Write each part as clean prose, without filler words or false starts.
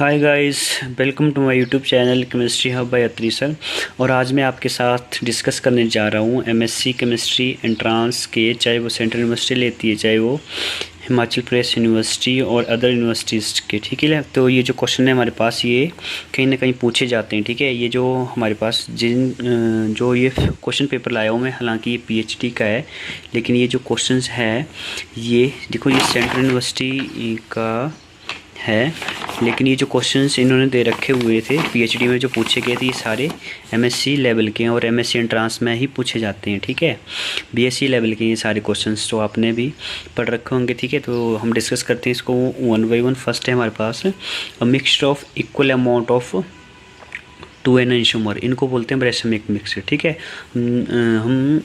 Hi guys, welcome to my YouTube channel chemistry hub by Atri sir. और आज मैं आपके साथ डिस्कस करने जा रहा हूँ एमएससी केमिस्ट्री एंट्रांस के, चाहे वो सेंट्रल यूनिवर्सिटी लेती है, चाहे वो हिमाचल प्रदेश यूनिवर्सिटी और अदर यूनिवर्सिटीज़ के। ठीक है, तो ये जो क्वेश्चन है हमारे पास, ये कहीं ना कहीं पूछे जाते हैं। ठीक है, ये जो हमारे पास जो ये क्वेश्चन पेपर लाया हूँ मैं, हालांकि ये पीएचडी का है, लेकिन ये जो क्वेश्चंस है ये देखो, ये सेंट्रल यूनिवर्सिटी का है, लेकिन ये जो क्वेश्चंस इन्होंने दे रखे हुए थे पीएचडी में, जो पूछे गए थे, ये सारे एमएससी लेवल के हैं और एमएससी एंट्रांस में ही पूछे जाते हैं। ठीक है, बीएससी लेवल के ये सारे क्वेश्चंस तो आपने भी पढ़ रखे होंगे। ठीक है, तो हम डिस्कस करते हैं इसको वन बाई वन। फर्स्ट है हमारे पास a mixture of equal amount of 2n isomer, इनको बोलते हैं ब्रेसमिक मिक्सचर। ठीक है, हम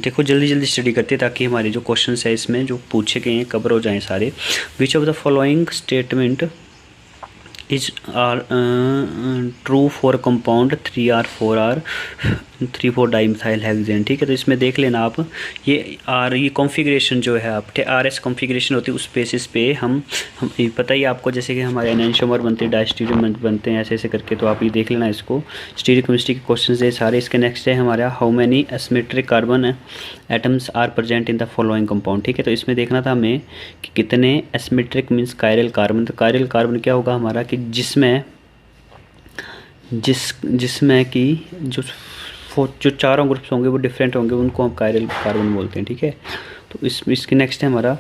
देखो जल्दी जल्दी स्टडी करते हैं ताकि हमारे जो क्वेश्चंस है इसमें जो पूछे गए हैं कवर हो जाएं सारे। Which of the following statement is are true for compound 3R4R 3,4 dimethyl hexane. ठीक है, तो इसमें देख लेना आप, ये कॉन्फ़िगरेशन जो है आप RS कॉन्फ़िगरेशन होती है, उस बेसिस पे हम पता ही आपको, जैसे कि हमारे एनाइसोमर बनते हैं, डायस्टीरियम बनते हैं, ऐसे ऐसे करके। तो आप ये देख लेना इसको, स्टीरियोकेमिस्ट्री के क्वेश्चन है सारे। इसके नेक्स्ट है हमारा how many asymmetric carbon atoms are present in the following compound. ठीक है, तो इसमें देखना था हमें कि कितने एसिमेट्रिक मीन्स कायरल कार्बन। तो कायरल कार्बन क्या होगा हमारा कि जिसमें कि जो चारों ग्रुप्स होंगे वो डिफरेंट होंगे, उनको हम कायरल कार्बन बोलते हैं। ठीक है, तो इसके नेक्स्ट है हमारा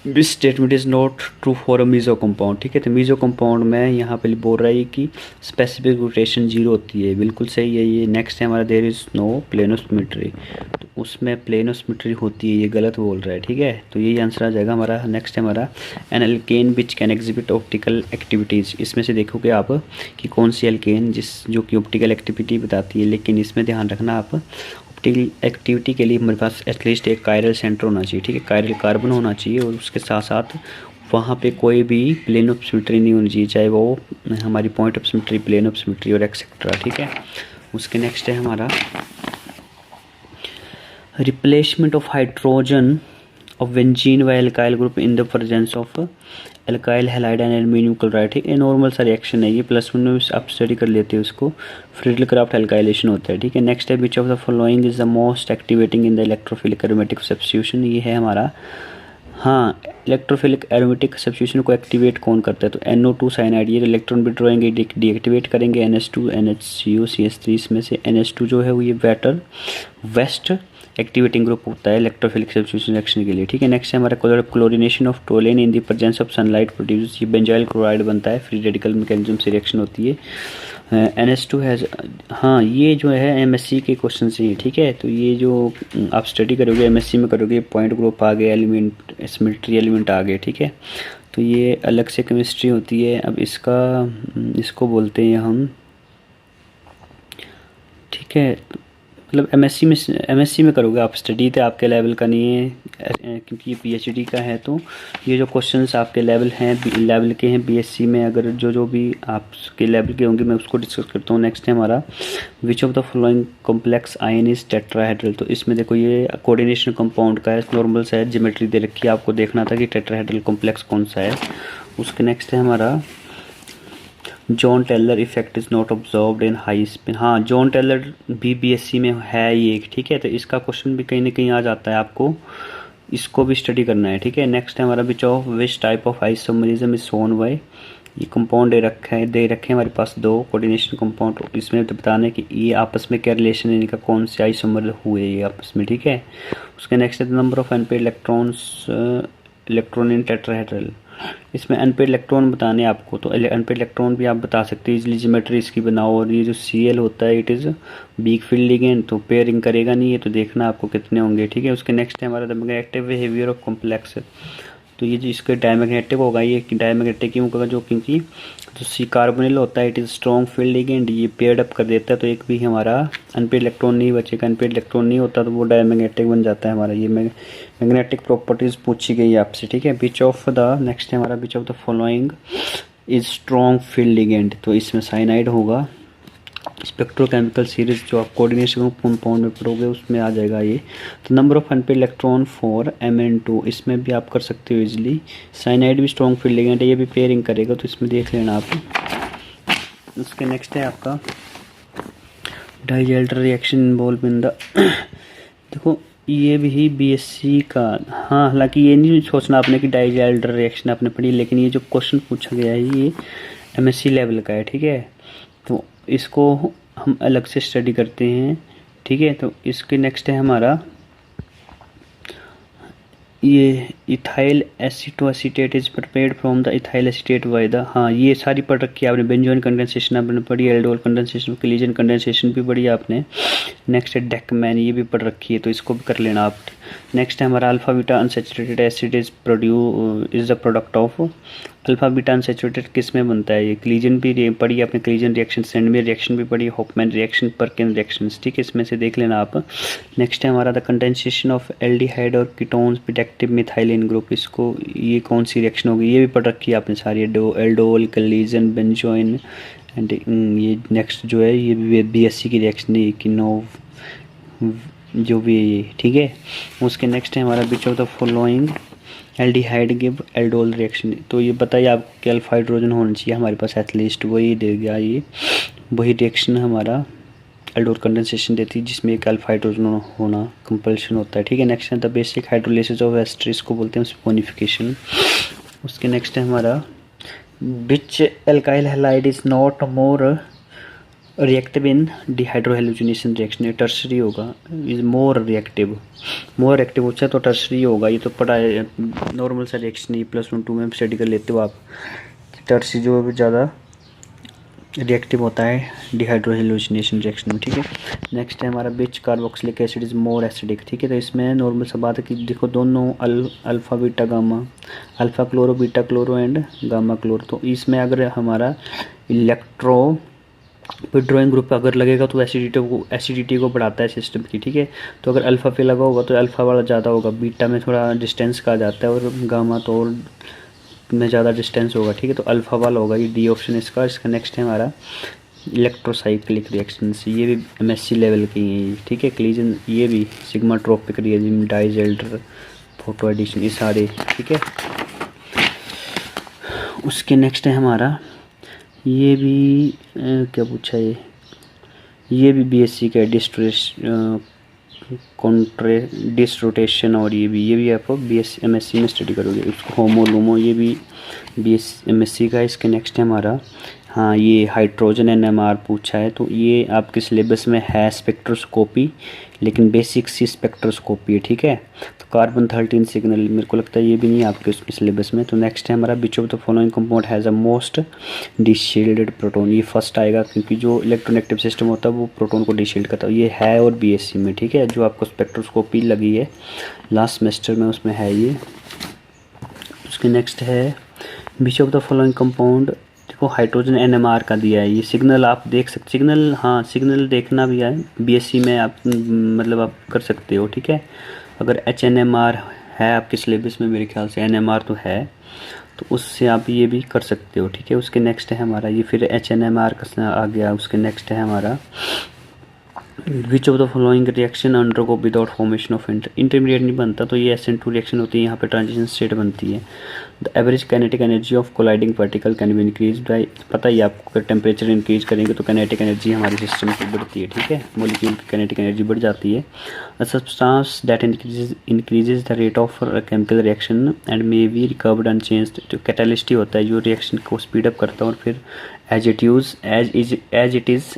this statement is not true for a meso compound. ठीक है, तो मीजो कंपाउंड में यहाँ पे बोल रहा है कि स्पेसिफिक रोटेशन 0 होती है, बिल्कुल सही है ये। नेक्स्ट है हमारा देयर इज़ नो प्लेनोसिमेट्री, तो उसमें प्लेनोसिमेट्री होती है, ये गलत बोल रहा है। ठीक है, तो यही आंसर आ जाएगा हमारा। नेक्स्ट है हमारा an alkane which can exhibit optical activities. इसमें से देखोगे आप कि कौन सी एल्केन जो कि ऑप्टिकल एक्टिविटी बताती है, लेकिन इसमें ध्यान रखना आप, एक्टिविटी के लिए हमारे पास एटलीस्ट एक कायरल सेंटर होना चाहिए। ठीक है, कायरल कार्बन होना चाहिए और उसके साथ साथ वहाँ पे कोई भी प्लेन ऑफ सिमेट्री नहीं होनी चाहिए, चाहे वो हमारी point of symmetry, plane of symmetry और एक्सेट्रा। ठीक है, उसके नेक्स्ट है हमारा replacement of hydrogen of benzene by alkyl group in the presence of alkyl halide and aluminium chloride. ठीक है, नॉर्मल सा रिएक्शन है ये, प्लस वन में आप स्टडी कर लेते हो उसको, फ्रीडल क्राफ्ट एल्काइलेशन होता है। ठीक है, नेक्स्ट है विच of the following is the most activating in the electrophilic aromatic substitution. ये है हमारा, हाँ, इलेक्ट्रोफिलिक एरोमेटिक सब्स्टिट्यूशन को एक्टिवेट कौन करता है, तो NO2 साइनाइड, ये इलेक्ट्रॉन विड्रॉइंग डीएक्टिवेट करेंगे NH2 NHCO CH3। इसमें से NH2 जो है वो ये वेस्ट एक्टिवेटिंग ग्रुप होता है इलेक्ट्रोफिलिक सब्स्टिट्यूशन रिएक्शन के लिए। ठीक है, नेक्स्ट है हमारा chlorination of Tollens in the presence of sunlight produce, ये बेंजाइल क्लोराइड बनता है, फ्री रेडिकल मैकेनिज्म से रिएक्शन होती है। NH2 हैज़, हाँ, ये जो है एमएससी के क्वेश्चन से ही। ठीक है, तो ये जो आप स्टडी करोगे एमएससी में करोगे, पॉइंट ग्रुप आ गए, एलिमेंट सिमेट्री एलिमेंट आ गए। ठीक है, तो ये अलग से केमिस्ट्री होती है। अब इसको बोलते हैं हम, ठीक है, मतलब एमएससी में करोगे आप स्टडी, तो आपके लेवल का नहीं है क्योंकि ये पीएचडी का है। तो ये जो क्वेश्चंस आपके लेवल के हैं बीएससी में, अगर जो भी आपके लेवल के होंगे मैं उसको डिस्कस करता हूँ। नेक्स्ट है हमारा which of the following complex ion is tetrahedral. तो इसमें देखो ये कोऑर्डिनेशन कंपाउंड का है, नॉर्मल सा है, ज्योमेट्री दे रखी है, आपको देखना था कि टेट्राहेड्रल कॉम्प्लेक्स कौन सा है। उसके नेक्स्ट है हमारा Jahn Teller effect is not observed in high spin. हाँ, जॉन टेलर भी बीएससी में है ये एक। ठीक है, तो इसका क्वेश्चन भी कहीं ना कहीं आ जाता है, आपको इसको भी स्टडी करना है। ठीक है, नेक्स्ट है हमारा which type of isomerism is shown by, ये कंपाउंड दे रखे हैं हमारे पास दो कोऑर्डिनेशन कंपाउंड, इसमें तो बताना है कि ये आपस में क्या रिलेशन है इनका, कौन से आइसोमर हुए ये आपस में। ठीक है, उसके नेक्स्ट है number of unpaired electron in tetrahedral. इसमें अनपेयर्ड इलेक्ट्रॉन बताने आपको, तो अनपेयर्ड इलेक्ट्रॉन भी आप बता सकते हैं इजली, ज्योमेट्री इसकी बनाओ। और ये जो Cl होता है it is weak field ligand, तो पेयरिंग करेगा नहीं है, तो देखना आपको कितने होंगे। ठीक है, उसके नेक्स्ट है हमारा the magnetic behaviour of complex. तो ये जो इसका डायमैग्नेटिक होगा, ये डायमैग्नेटिक क्यों होगा, जो क्योंकि जो सी कार्बोनिल होता है it is strong field ligand, ये पेयर्ड अप कर देता है, तो एक भी हमारा अनपेयर्ड इलेक्ट्रॉन नहीं बचेगा। अनपेयर्ड इलेक्ट्रॉन नहीं होता तो वो डायमैग्नेटिक बन जाता है हमारा। ये मैग्नेटिक प्रॉपर्टीज़ पूछी गई है आपसे। ठीक है, विच ऑफ द नेक्स्ट है हमारा which of the following is strong field ligand. तो इसमें साइनाइड होगा, स्पेक्ट्रोकेमिकल सीरीज जो आप कोऑर्डिनेशन कंपाउंड में पढ़ोगे उसमें आ जाएगा ये। तो number of unpaired electron for Mn2, इसमें भी आप कर सकते हो इजीली। साइनाइड भी स्ट्रॉन्ग फील्ड एजेंट है, ये भी पेयरिंग करेगा, तो इसमें देख लेना आप। उसके नेक्स्ट है आपका डाइजेल्टर रिएक्शन इन्वॉल्व इन द देखो ये भी बीएससी का, हाँ हालांकि ये नहीं सोचना आपने कि डाइजेल्टर रिएक्शन आपने पढ़ी, लेकिन ये जो क्वेश्चन पूछा गया है ये एमएससी लेवल का है, ठीक है। तो इसको हम अलग से स्टडी करते हैं, ठीक है। तो इसके नेक्स्ट है हमारा ये ethyl acetoacetate is prepared from the ethyl acetate by the, हाँ ये सारी पढ़ रखी है आपने। बेंजोइन कंडेंसेशन आपने पढ़ी, एल्डोल कंडेंसेशन, क्लीजन कंडेंसेशन भी पढ़ी आपने। नेक्स्ट है डेकमैन, ये भी पढ़ रखी है, तो इसको भी कर लेना आप। नेक्स्ट है हमारा alpha beta unsaturated acid is the product of, alpha beta unsaturated किस में बनता है, ये क्लीजन भी पढ़ी आपने, क्लीजन रिएक्शन, सेंडमेयर रिएक्शन भी पढ़ी, हॉफमैन रिएक्शन, परकिन रिएक्शंस, ठीक है, इसमें से देख लेना आप। नेक्स्ट है हमारा द कंडेंसेशन ऑफ एल्डिहाइड और ketones with active methylene group, इसको ये कौन सी रिएक्शन होगी, ये भी पढ़ रखी है आपने सारी, एल्डोल, क्लीजन, बेंजोइन एंड ये नेक्स्ट जो है ये भी बीएससी की रिएक्शन है, किनोव जो भी है ये, ठीक है। उसके नेक्स्ट है हमारा which of the following aldehyde give aldol reaction, तो ये बताइए आपको कि अल्फा हाइड्रोजन होना चाहिए हमारे पास एटलीस्ट, वही दे गया ये, वही रिएक्शन हमारा एल्डोल कंडेंसेशन देती है जिसमें एक अल्फा हाइड्रोजन होना कंपल्शन होता है, ठीक है। नेक्स्ट है the basic hydrolysis of ester, इसको बोलते हैं स्पोनिफिकेशन। उसके नेक्स्ट है हमारा which alkyl halide is not more reactive in dehydrohalogenation reaction, tertiary होगा, इज मोर रिएक्टिव होता है तो टर्सरी होगा, ये तो पढ़ा है नॉर्मल सा रिएक्शन, ये +1 2 में स्टडी कर लेते हो आप। टर्सरी जो है ज़्यादा रिएक्टिव होता है डिहाइड्रोहेलोजिनेशन रिएक्शन में, ठीक है। नेक्स्ट है हमारा which carboxylic acid is more acidic, ठीक है। तो इसमें नॉर्मल सा बात है कि देखो दोनों alpha beta gamma, alpha chloro beta chloro and gamma chloro, तो इसमें अगर हमारा इलेक्ट्रो विड्रॉइंग ग्रुप अगर लगेगा तो एसिडिटी को बढ़ाता है सिस्टम की, ठीक है। तो अगर अल्फ़ा पे लगा होगा तो अल्फ़ा वाला ज़्यादा होगा, बीटा में थोड़ा डिस्टेंस का जाता है और गामा तो और में ज़्यादा डिस्टेंस होगा, ठीक है। तो अल्फ़ा वाला होगा, ये डी ऑप्शन इसका। इसका नेक्स्ट है हमारा इलेक्ट्रोसाइक्लिक रिएक्शंस, ये भी एमएससी लेवल की है, ठीक है। क्लीजन ये भी सिग्माट्रोपिक रिएक्शन, डाइजेल्टर, फोटो एडिशन, ये सारे, ठीक है। उसके नेक्स्ट है हमारा ये भी क्या पूछा ये भी बीएससी का डिस्रोटेशन, और ये भी आप एमएससी में स्टडी करोगे, उसको होमोलूमो, ये भी एमएससी का है। इसके नेक्स्ट है हमारा हाँ ये हाइड्रोजन एनएमआर पूछा है, तो ये आपके सिलेबस में है स्पेक्ट्रोस्कोपी, लेकिन बेसिक सी स्पेक्ट्रोस्कोपी है, ठीक है। तो कार्बन 13 सिग्नल मेरे को लगता है ये भी नहीं है आपके उसमें सिलेबस में। तो नेक्स्ट है हमारा which of the following compound has a most deshielded proton, ये फर्स्ट आएगा क्योंकि जो इलेक्ट्रोनेगेटिव सिस्टम होता है वो प्रोटोन को डिशील्ड करता है, ये है और बीएससी में, ठीक है। जो आपको स्पेक्ट्रोस्कोपी लगी है लास्ट सेमेस्टर में उसमें है ये। उसके नेक्स्ट है विच ऑफ द फॉलोइंग कंपाउंड, देखो हाइड्रोजन एनएमआर का दिया है, ये सिग्नल आप देख सकते, सिग्नल हाँ सिग्नल देखना भी है बीएससी में, आप मतलब आप कर सकते हो, ठीक है। अगर एचएनएमआर है आपके सिलेबस में, मेरे ख्याल से एनएमआर तो है, तो उससे आप ये भी कर सकते हो, ठीक है। उसके नेक्स्ट है हमारा ये फिर एचएनएमआर का आ गया। उसके नेक्स्ट है हमारा which of the following reaction undergo without formation of intermediate नहीं बनता, तो ये SN2 रिएक्शन होती है, यहाँ पे ट्रांजिशन स्टेट बनती है। The average kinetic energy of colliding particle can be increase by, पता ही आपको अगर टेम्परेचर इंक्रीज करेंगे तो काइनेटिक एनर्जी हमारे सिस्टम की बढ़ती है, ठीक है। मॉलिक्यूल की काइनेटिक एनर्जी बढ़ जाती है। A substance that increases the rate of chemical reaction and may be recovered unchanged, तो कैटालिस्ट ही होता है जो रिएक्शन को स्पीड अप करता है और फिर एज इट इज़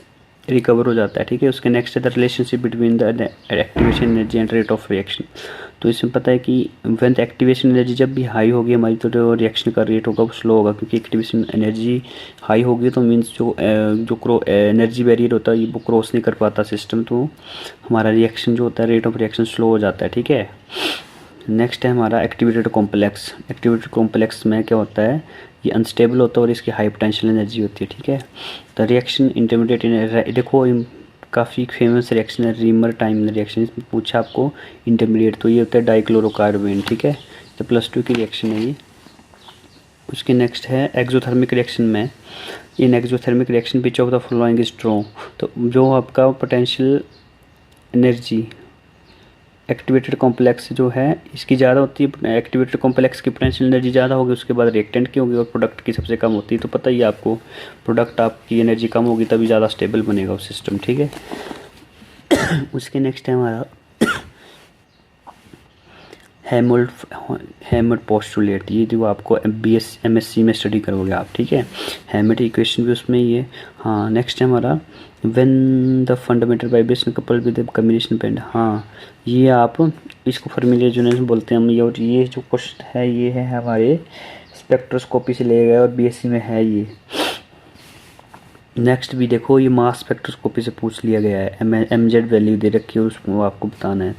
रिकवर हो जाता है, ठीक है। उसके नेक्स्ट है the relationship between the activation energy and rate of reaction, तो इसमें पता है कि व्हेन द एक्टिवेशन एनर्जी जब भी हाई होगी हमारी तो जो रिएक्शन का रेट होगा वो स्लो होगा, क्योंकि एक्टिवेशन एनर्जी हाई होगी तो मीन्स जो एनर्जी बैरियर होता है वो क्रॉस नहीं कर पाता सिस्टम, तो हमारा रिएक्शन जो होता है रेट ऑफ रिएक्शन स्लो हो जाता है, ठीक है। नेक्स्ट है हमारा एक्टिवेटेड कॉम्प्लेक्स। एक्टिवेटेड कॉम्प्लेक्स में क्या होता है, ये अनस्टेबल होता है और इसकी हाई पोटेंशियल एनर्जी होती है, ठीक है। द रिएक्शन इंटरमीडिएट, देखो काफ़ी फेमस रिएक्शन है रीमर टाइम रिएक्शन, इसमें पूछा आपको इंटरमीडिएट, तो ये होता है डाइक्लोरोकार्बन, ठीक है। तो +2 की रिएक्शन है ये। उसके नेक्स्ट है एक्सोथर्मिक रिएक्शन में in exothermic reaction which of the following is true. तो जो आपका पोटेंशियल एनर्जी एक्टिवेटेड कॉम्प्लेक्स जो है इसकी ज़्यादा होती है, एक्टिवेटेड कॉम्प्लेक्स की पोटेंशियल एनर्जी ज़्यादा होगी, उसके बाद रिएक्टेंट की होगी और प्रोडक्ट की सबसे कम होती है। तो पता ही है आपको, प्रोडक्ट आपकी एनर्जी कम होगी तभी ज़्यादा स्टेबल बनेगा वो सिस्टम, ठीक है। उसके नेक्स्ट है हमारा हेमल्ट पोस्टुलेट, ये जो आपको MSc में स्टडी करोगे आप, ठीक है। हेमल्ट इक्वेशन भी उसमें ही है। हाँ, नेक्स्ट है हमारा when the fundamental vibration couple with combination band. हाँ, ये आप इसको फॉर्मूला जो बोलते हैं हम, ये जो क्वेश्चन है ये है हमारे स्पेक्ट्रोस्कोपी से लिए गए और BSc में है ये। नेक्स्ट भी देखो, ये मास स्पेक्ट्रोस्कोपी से पूछ लिया गया है, MZ वैल्यू दे रखी है, उसको आपको बताना है।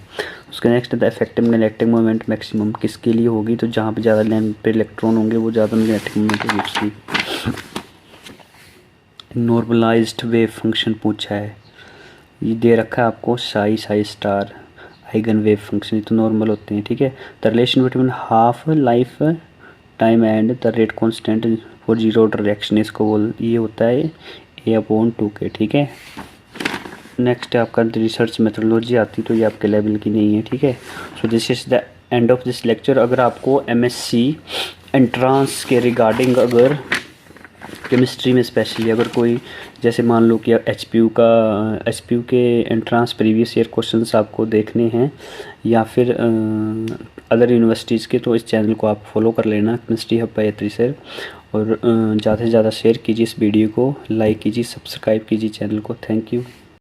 उसका नेक्स्ट है the effective magnetic moment maximum, किसके लिए होगी, तो जहाँ पे ज़्यादा लेंथ पे इलेक्ट्रॉन होंगे वो ज़्यादा मैग्नेटिक मोमेंट होगी उसकी। नॉर्मलाइज्ड वेव फंक्शन पूछा है, ये दे रखा है आपको Sai star eigen wave function, ये तो नॉर्मल होते हैं, ठीक है। The relation between half life time and the rate constant for zero order reaction, इसको ये होता है A/2 ठीक है। नेक्स्ट है आपका रिसर्च मेथोडोलॉजी आती, तो ये आपके लेवल की नहीं है, ठीक है। So this is the end of this lecture. अगर आपको MSc एंट्रांस के रिगार्डिंग अगर केमिस्ट्री में स्पेशली अगर कोई, जैसे मान लो कि HPU के एंट्रांस प्रीवियस ईयर क्वेश्चंस आपको देखने हैं या फिर अदर यूनिवर्सिटीज़ के, तो इस चैनल को आप फॉलो कर लेना, chemistry hub by Atri sir. और ज़्यादा से ज़्यादा शेयर कीजिए इस वीडियो को, लाइक कीजिए, सब्सक्राइब कीजिए चैनल को। Thank you.